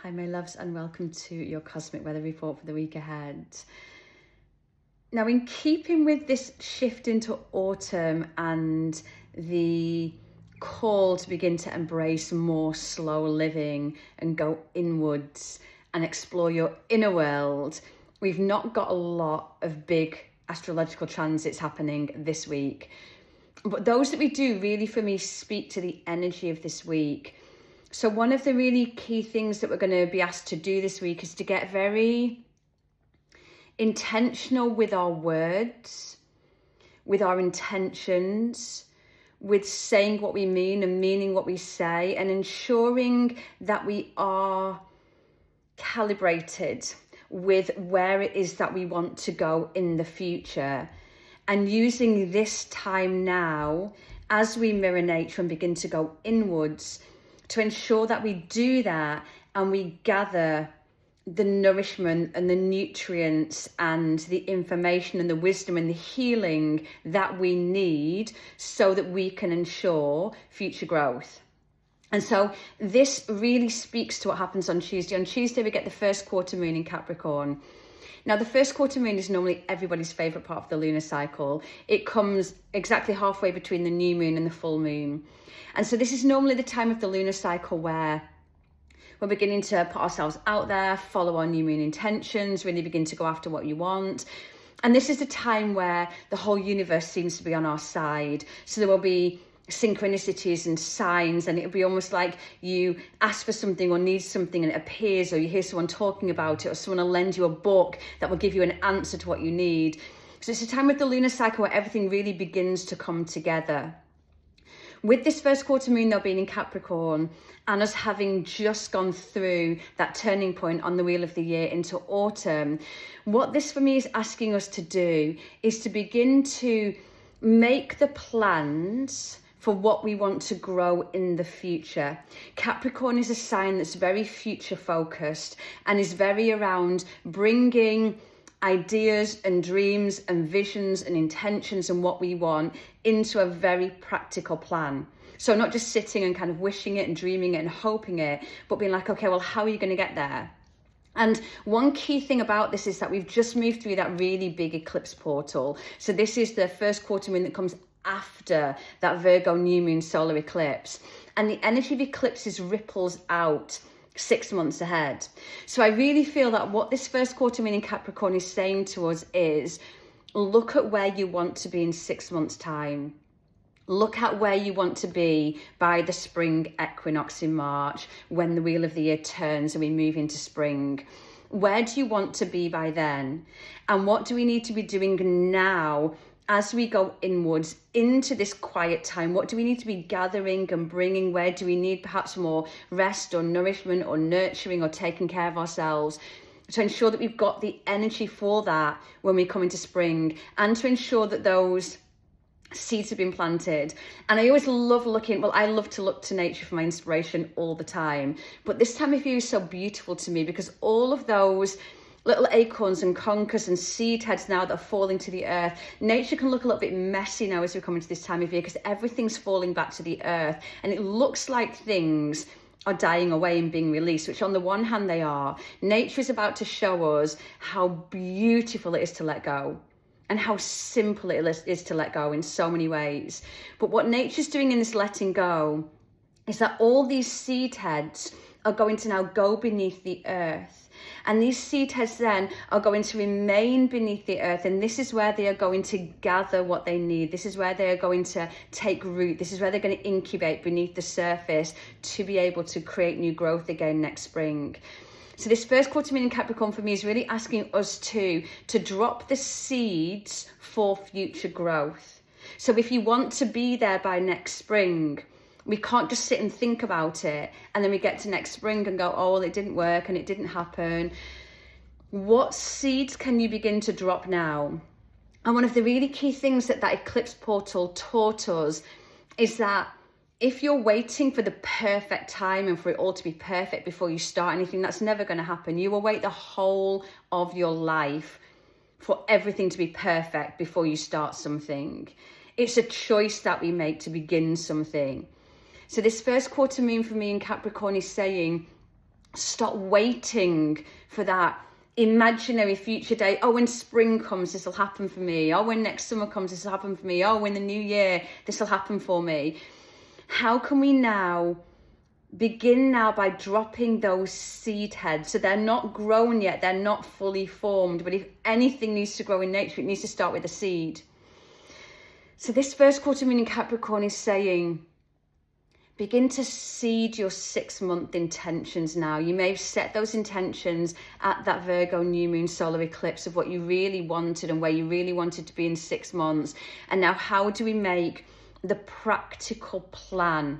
Hi my loves, and welcome to your cosmic weather report for the week ahead. Now, in keeping with this shift into autumn and the call to begin to embrace more slow living and go inwards and explore your inner world, we've not got a lot of big astrological transits happening this week. But those that we do really, for me, speak to the energy of this week. So one of the really key things that we're going to be asked to do this week is to get very intentional with our words, with our intentions, with saying what we mean and meaning what we say, and ensuring that we are calibrated with where it is that we want to go in the future, and using this time now as we mirror nature and begin to go inwards to ensure that we do that and we gather the nourishment and the nutrients and the information and the wisdom and the healing that we need so that we can ensure future growth. And so this really speaks to what happens on Tuesday. On Tuesday, we get the first quarter moon in Capricorn. Now, the first quarter moon is normally everybody's favourite part of the lunar cycle. It comes exactly halfway between the new moon and the full moon. And so this is normally the time of the lunar cycle where we're beginning to put ourselves out there, follow our new moon intentions, really begin to go after what you want. And this is the time where the whole universe seems to be on our side. So there will be synchronicities and signs, and it'll be almost like you ask for something or need something and it appears, or you hear someone talking about it, or someone will lend you a book that will give you an answer to what you need. So it's a time of the lunar cycle where everything really begins to come together. With this first quarter moon though being in Capricorn, and us having just gone through that turning point on the wheel of the year into autumn, what this for me is asking us to do is to begin to make the plans for what we want to grow in the future. Capricorn is a sign that's very future focused and is very around bringing ideas and dreams and visions and intentions and what we want into a very practical plan. So not just sitting and kind of wishing it and dreaming it and hoping it, but being like, okay, well, how are you going to get there? And one key thing about this is that we've just moved through that really big eclipse portal. So this is the first quarter moon that comes after that Virgo new moon solar eclipse. And the energy of eclipses ripples out 6 months ahead. So I really feel that what this first quarter moon in Capricorn is saying to us is, look at where you want to be in 6 months' time. Look at where you want to be by the spring equinox in March, when the wheel of the year turns and we move into spring. Where do you want to be by then? And what do we need to be doing now as we go inwards into this quiet time? What do we need to be gathering and bringing? Where do we need perhaps more rest or nourishment or nurturing or taking care of ourselves, to ensure that we've got the energy for that when we come into spring, and to ensure that those seeds have been planted. And I always love I love to look to nature for my inspiration all the time, but this time of year is so beautiful to me because all of those little acorns and conkers and seed heads now that are falling to the earth. Nature can look a little bit messy now as we come into this time of year because everything's falling back to the earth, and it looks like things are dying away and being released, which on the one hand they are. Nature is about to show us how beautiful it is to let go and how simple it is to let go in so many ways. But what nature's doing in this letting go is that all these seed heads are going to now go beneath the earth. And these seed heads then are going to remain beneath the earth. And this is where they are going to gather what they need. This is where they are going to take root. This is where they're going to incubate beneath the surface to be able to create new growth again next spring. So this first quarter moon in Capricorn for me is really asking us to drop the seeds for future growth. So if you want to be there by next spring, we can't just sit and think about it and then we get to next spring and go, oh, well, it didn't work and it didn't happen. What seeds can you begin to drop now? And one of the really key things that eclipse portal taught us is that if you're waiting for the perfect time and for it all to be perfect before you start anything, that's never going to happen. You will wait the whole of your life for everything to be perfect before you start something. It's a choice that we make to begin something. So this first quarter moon for me in Capricorn is saying, Stop waiting for that imaginary future day. Oh, when spring comes, this will happen for me. Oh, when next summer comes, this will happen for me. Oh, when the new year, this will happen for me. How can we now begin now by dropping those seed heads? So they're not grown yet, they're not fully formed, but if anything needs to grow in nature, it needs to start with a seed. So this first quarter moon in Capricorn is saying, begin to seed your 6-month intentions now. You may have set those intentions at that Virgo new moon solar eclipse of what you really wanted and where you really wanted to be in 6 months. And now how do we make the practical plan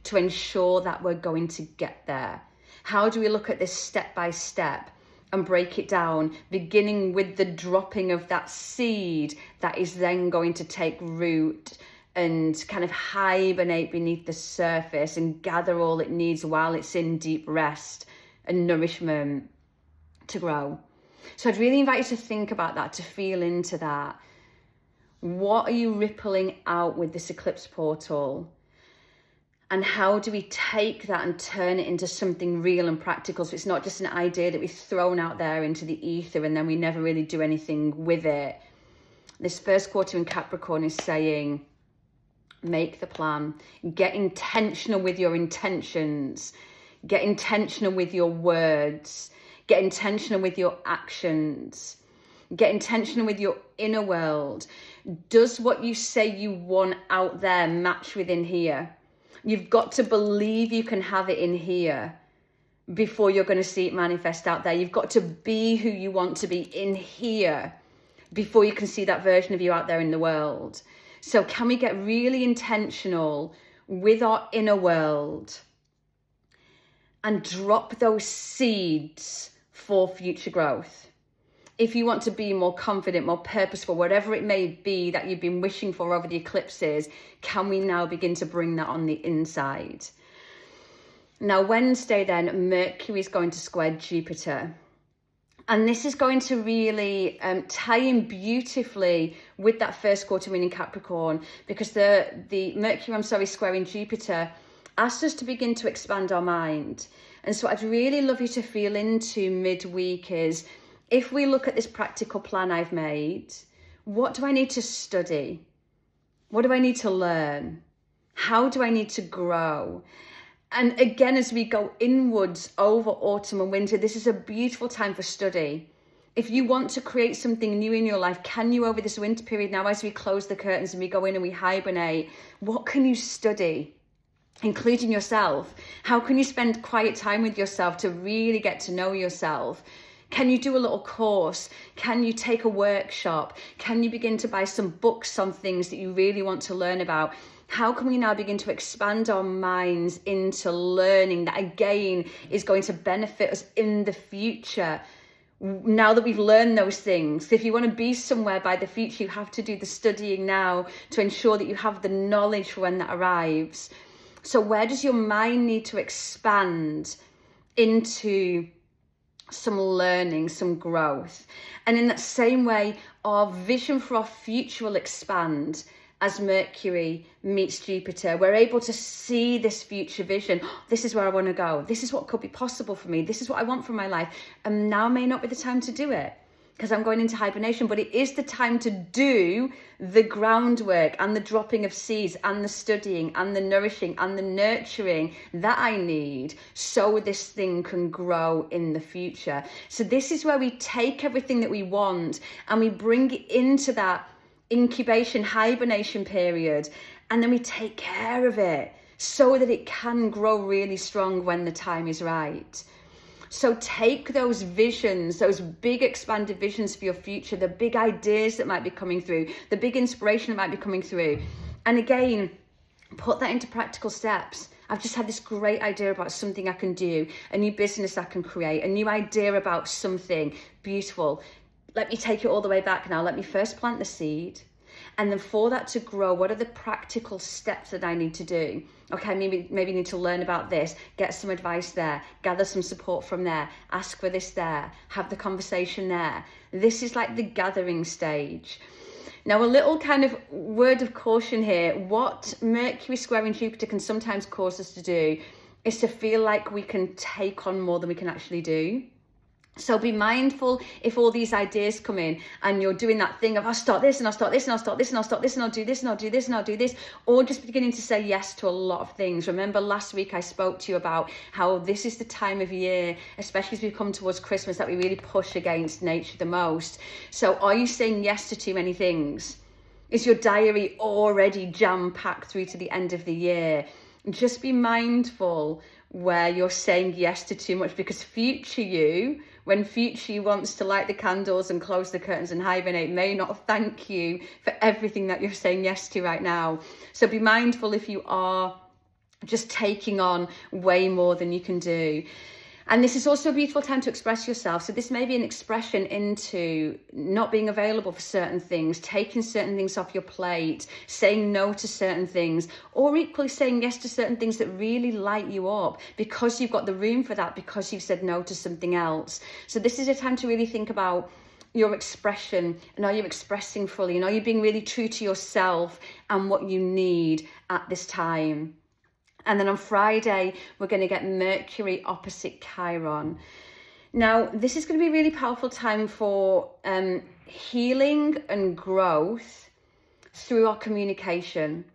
to ensure that we're going to get there? How do we look at this step by step and break it down, beginning with the dropping of that seed that is then going to take root and kind of hibernate beneath the surface and gather all it needs while it's in deep rest and nourishment to grow? So I'd really invite you to think about that, to feel into that. What are you rippling out with this eclipse portal? And how do we take that and turn it into something real and practical? So it's not just an idea that we've thrown out there into the ether and then we never really do anything with it. This first quarter in Capricorn is saying, make the plan. Get intentional with your intentions. Get intentional with your words. Get intentional with your actions. Get intentional with your inner world. Does what you say you want out there match within here? You've got to believe you can have it in here before you're going to see it manifest out there. You've got to be who you want to be in here before you can see that version of you out there in the world. So can we get really intentional with our inner world and drop those seeds for future growth? If you want to be more confident, more purposeful, whatever it may be that you've been wishing for over the eclipses, can we now begin to bring that on the inside? Now, Wednesday then, Mercury is going to square Jupiter. And this is going to really tie in beautifully with that first quarter moon in Capricorn, because the Mercury, squaring Jupiter asks us to begin to expand our mind. And so I'd really love you to feel into midweek is, if we look at this practical plan I've made, what do I need to study? What do I need to learn? How do I need to grow? And again, as we go inwards over autumn and winter, this is a beautiful time for study. If you want to create something new in your life, can you, over this winter period now, as we close the curtains and we go in and we hibernate, what can you study? Including yourself. How can you spend quiet time with yourself to really get to know yourself? Can you do a little course? Can you take a workshop? Can you begin to buy some books on things that you really want to learn about? How can we now begin to expand our minds into learning that, again, is going to benefit us in the future? Now that we've learned those things, if you want to be somewhere by the future, you have to do the studying now to ensure that you have the knowledge for when that arrives. So where does your mind need to expand into some learning, some growth? And in that same way, our vision for our future will expand as Mercury meets Jupiter. We're able to see this future vision. This is where I want to go. This is what could be possible for me. This is what I want from my life. And now may not be the time to do it because I'm going into hibernation, but it is the time to do the groundwork and the dropping of seeds and the studying and the nourishing and the nurturing that I need so this thing can grow in the future. So this is where we take everything that we want and we bring it into that incubation, hibernation period, and then we take care of it so that it can grow really strong when the time is right. So take those visions, those big expanded visions for your future, the big ideas that might be coming through, the big inspiration that might be coming through. And again, put that into practical steps. I've just had this great idea about something I can do, a new business I can create, a new idea about something beautiful. Let me take it all the way back now. Let me first plant the seed. And then for that to grow, what are the practical steps that I need to do? Okay, maybe need to learn about this, get some advice there, gather some support from there, ask for this there, have the conversation there. This is like the gathering stage. Now, a little kind of word of caution here. What Mercury squaring Jupiter can sometimes cause us to do is to feel like we can take on more than we can actually do. So be mindful if all these ideas come in and you're doing that thing of, I'll start this and I'll start this and I'll start this and I'll start this and I'll do this and I'll do this and I'll do this, or just beginning to say yes to a lot of things. Remember last week I spoke to you about how this is the time of year, especially as we come towards Christmas, that we really push against nature the most. So are you saying yes to too many things? Is your diary already jam-packed through to the end of the year? Just be mindful where you're saying yes to too much, because future you, when future you wants to light the candles and close the curtains and hibernate, may not thank you for everything that you're saying yes to right now. So be mindful if you are just taking on way more than you can do. And this is also a beautiful time to express yourself. So this may be an expression into not being available for certain things, taking certain things off your plate, saying no to certain things, or equally saying yes to certain things that really light you up because you've got the room for that, because you've said no to something else. So this is a time to really think about your expression, and are you expressing fully, and are you being really true to yourself and what you need at this time. And then on Friday, we're going to get Mercury opposite Chiron. Now, this is going to be a really powerful time for healing and growth through our communication.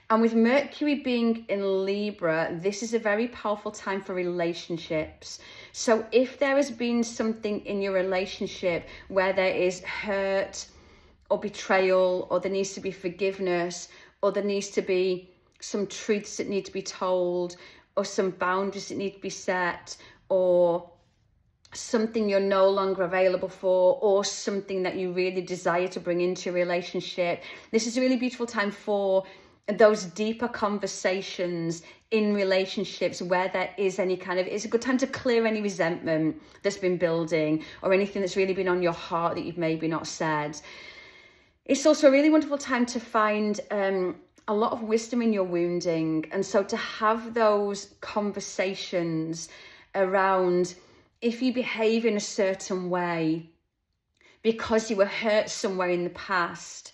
And with Mercury being in Libra, this is a very powerful time for relationships. So if there has been something in your relationship where there is hurt or betrayal, or there needs to be forgiveness, or there needs to be some truths that need to be told, or some boundaries that need to be set, or something you're no longer available for, or something that you really desire to bring into a relationship, this is a really beautiful time for those deeper conversations in relationships where there is any kind of, it's a good time to clear any resentment that's been building, or anything that's really been on your heart that you've maybe not said. It's also a really wonderful time to find a lot of wisdom in your wounding. And so to have those conversations around, if you behave in a certain way because you were hurt somewhere in the past,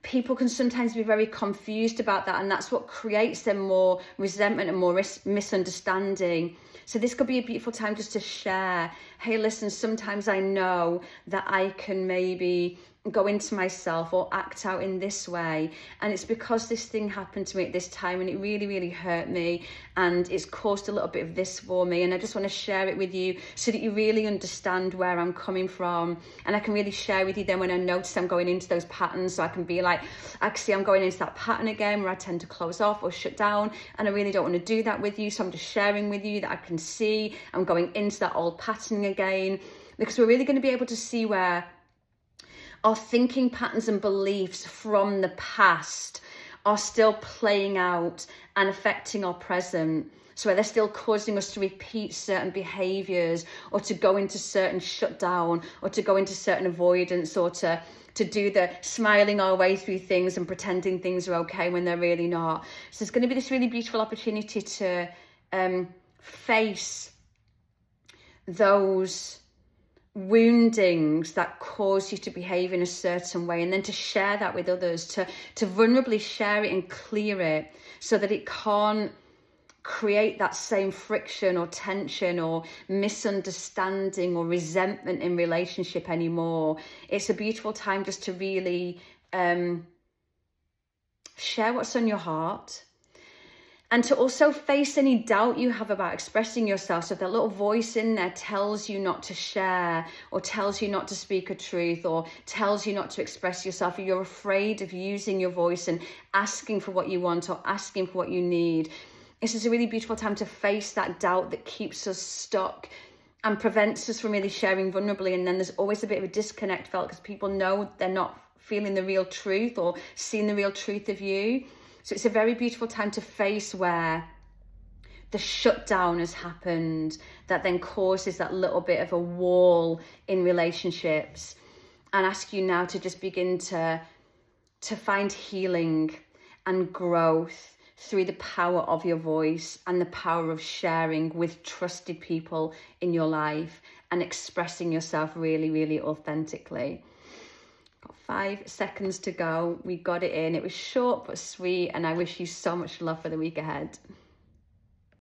people can sometimes be very confused about that, and that's what creates them more resentment and more misunderstanding. So this could be a beautiful time just to share, hey, listen, sometimes I know that I can maybe go into myself or act out in this way, and it's because this thing happened to me at this time and it really, really hurt me, and it's caused a little bit of this for me, and I just want to share it with you so that you really understand where I'm coming from, and I can really share with you then when I notice I'm going into those patterns, so I can be like, actually I'm going into that pattern again where I tend to close off or shut down, and I really don't want to do that with you, so I'm just sharing with you that I can see I'm going into that old pattern again, because we're really going to be able to see where our thinking patterns and beliefs from the past are still playing out and affecting our present. So where they're still causing us to repeat certain behaviours, or to go into certain shutdown, or to go into certain avoidance, or to do the smiling our way through things and pretending things are okay when they're really not. So there's going to be this really beautiful opportunity to face those woundings that cause you to behave in a certain way, and then to share that with others, to vulnerably share it and clear it, so that it can't create that same friction or tension or misunderstanding or resentment in relationship anymore. It's a beautiful time just to really share what's on your heart, and to also face any doubt you have about expressing yourself. So if that little voice in there tells you not to share, or tells you not to speak a truth, or tells you not to express yourself, or you're afraid of using your voice and asking for what you want or asking for what you need, this is a really beautiful time to face that doubt that keeps us stuck and prevents us from really sharing vulnerably. And then there's always a bit of a disconnect felt because people know they're not feeling the real truth or seeing the real truth of you. So it's a very beautiful time to face where the shutdown has happened that then causes that little bit of a wall in relationships, and ask you now to just begin to find healing and growth through the power of your voice and the power of sharing with trusted people in your life and expressing yourself really, really authentically. Got 5 seconds to go. We got it in. It was short but sweet, and I wish you so much love for the week ahead.